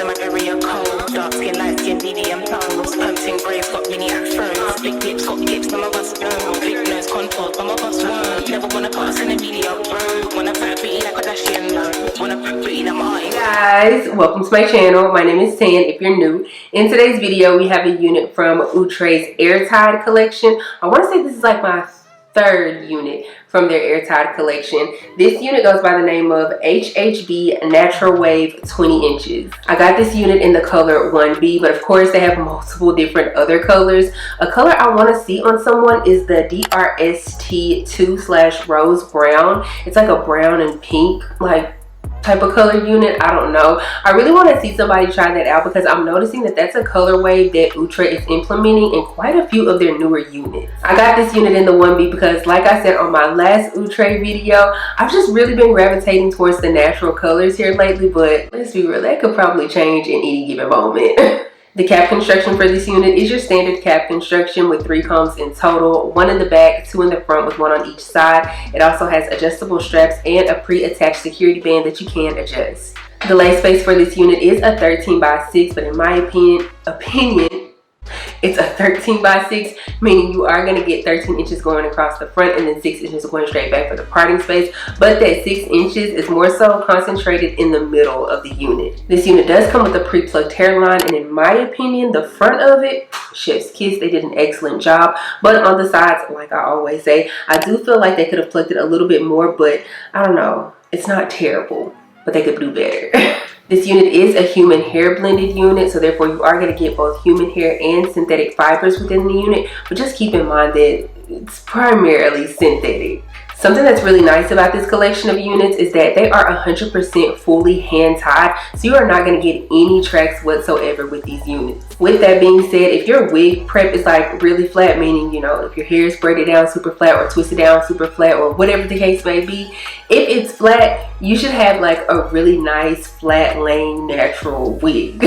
in my area cold. Dark skin, light skin, medium tones. Pumping braids, got mini afros. Big lips, got lips, some of us know. Big nose, contours, some of us won't. Never wanna put us in a video, bro. Wanna fat pretty like a Kardashian, no. Wanna fat pretty like my Guys, welcome to my channel. My name is Tan if you're new. In today's video, we have a unit from Outre's Airtied collection. I want to say this is like my third unit from their Airtied collection. This unit goes by the name of HHB Natural Wave 20 inches. I got this unit in the color 1B, but of course they have multiple different other colors. A color I want to see on someone is the DRST 2/rose brown. It's like a brown and pink like type of color unit. I don't know. I really want to see somebody try that out because I'm noticing that that's a colorway that Outre is implementing in quite a few of their newer units. I got this unit in the 1B because, like I said on my last Outre video, I've just really been gravitating towards the natural colors here lately, but let's be real, that could probably change in any given moment. The cap construction for this unit is your standard cap construction with 3 combs in total, 1 in the back, 2 in the front with 1 on each side. It also has adjustable straps and a pre-attached security band that you can adjust. The leg space for this unit is a 13x6, but in my opinion, it's a 13x6, meaning you are going to get 13 inches going across the front and then 6 inches going straight back for the parting space. But that 6 inches is more so concentrated in the middle of the unit. This unit does come with a pre-plucked hairline, and in my opinion, the front of it, chef's kiss, they did an excellent job. But on the sides, like I always say, I do feel like they could have plucked it a little bit more, but I don't know. It's not terrible, but they could do better. This unit is a human hair blended unit, so therefore you are going to get both human hair and synthetic fibers within the unit, but just keep in mind that it's primarily synthetic. Something that's really nice about this collection of units is that they are 100% fully hand tied, so you are not going to get any tracks whatsoever with these units. With that being said, if your wig prep is like really flat, meaning, you know, if your hair is braided down super flat or twisted down super flat or whatever the case may be, if it's flat, you should have like a really nice flat laying natural wig.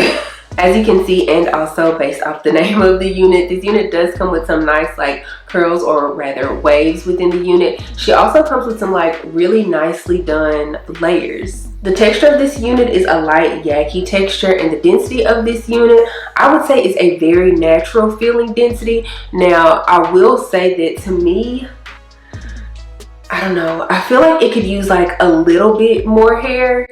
As you can see, and also based off the name of the unit, this unit does come with some nice like curls, or rather waves within the unit. She also comes with some like really nicely done layers. The texture of this unit is a light yaki texture, and the density of this unit, I would say, is a very natural feeling density. Now, I will say that to me, I don't know, I feel like it could use like a little bit more hair.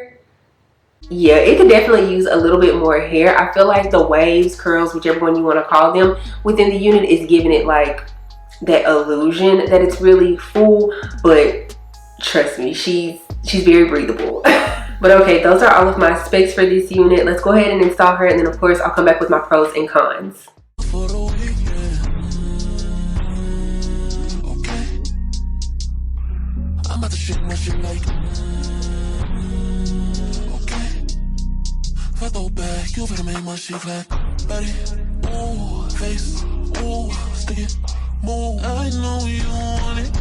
Yeah, it could definitely use a little bit more hair. I feel like the waves, curls, whichever one you want to call them, within the unit is giving it like that illusion that it's really full, but trust me, she's very breathable. But okay, those are all of my specs for this unit. Let's go ahead and install her, and then of course I'll come back with my pros and cons. You better make my shit flat, buddy. Ooh, face, ooh, sticky, move. I know you want it.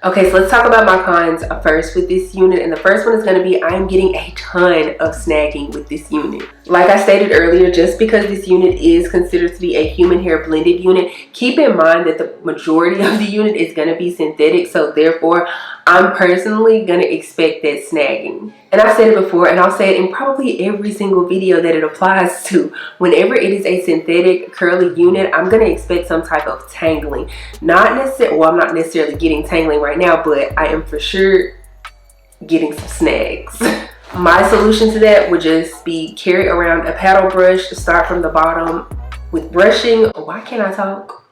Okay, so let's talk about my cons first with this unit, and the first one is going to be I'm getting a ton of snagging with this unit. Like I stated earlier, just because this unit is considered to be a human hair blended unit, keep in mind that the majority of the unit is going to be synthetic, so therefore I'm personally going to expect that snagging. And I've said it before, and I'll say it in probably every single video that it applies to. Whenever it is a synthetic curly unit, I'm going to expect some type of tangling. Not necessarily, well, I'm not necessarily getting tangling right now, but I am for sure getting some snags. My solution to that would just be carry around a paddle brush, start from the bottom with brushing. Why can't I talk?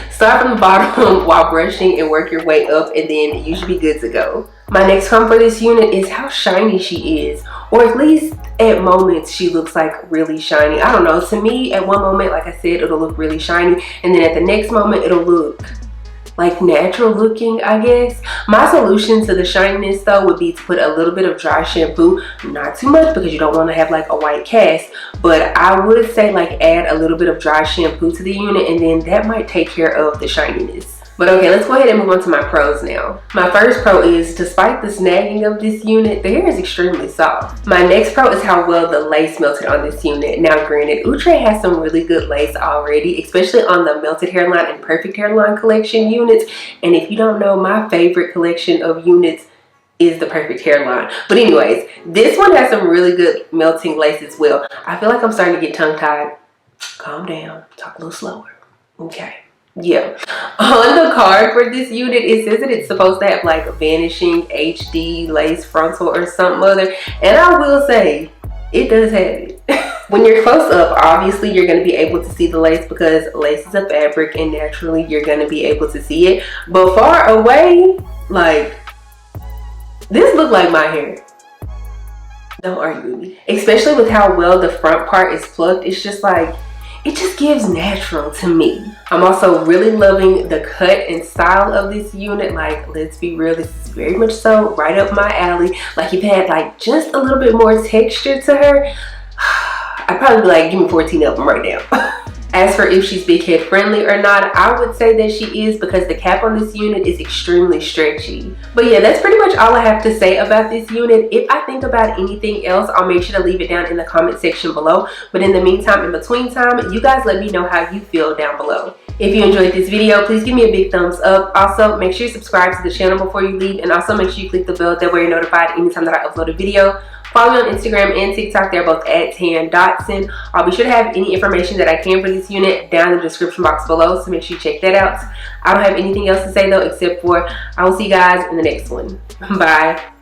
Start from the bottom while brushing and work your way up, and then you should be good to go. My next con for this unit is how shiny she is, or at least at moments she looks like really shiny. I don't know, to me at one moment, like I said, it'll look really shiny, and then at the next moment it'll look like natural looking, I guess. My solution to the shininess though would be to put a little bit of dry shampoo, not too much because you don't want to have like a white cast, but I would say like add a little bit of dry shampoo to the unit, and then that might take care of the shininess. But okay, let's go ahead and move on to my pros now. My first pro is, despite the snagging of this unit, the hair is extremely soft. My next pro is how well the lace melted on this unit. Now granted, Outre has some really good lace already, especially on the melted hairline and perfect hairline collection units. And if you don't know, my favorite collection of units is the perfect hairline. But anyways, this one has some really good melting lace as well. I feel like I'm starting to get tongue-tied. Calm down, talk a little slower. Okay, yeah. On the card for this unit, it says that it's supposed to have like vanishing HD lace frontal or something other, and I will say it does have it. When you're close up, obviously you're going to be able to see the lace because lace is a fabric and naturally you're going to be able to see it. But far away, like, this look like my hair. Don't argue with me. Especially with how well the front part is plucked. It's just like, it just gives natural to me. I'm also really loving the cut and style of this unit. Like, let's be real, this is very much so right up my alley. Like, you've had like just a little bit more texture to her. I'd probably be like, give me 14 of them right now. As for if she's big head friendly or not, I would say that she is because the cap on this unit is extremely stretchy. But yeah, that's pretty much all I have to say about this unit. If I think about anything else, I'll make sure to leave it down in the comment section below. But in the meantime, in between time, you guys let me know how you feel down below. If you enjoyed this video, please give me a big thumbs up. Also, make sure you subscribe to the channel before you leave, and also make sure you click the bell, that way you're notified anytime that I upload a video. Follow me on Instagram and TikTok. They're both at Dotson. I'll be sure to have any information that I can for this unit down in the description box below, so make sure you check that out. I don't have anything else to say though, except for I will see you guys in the next one. Bye.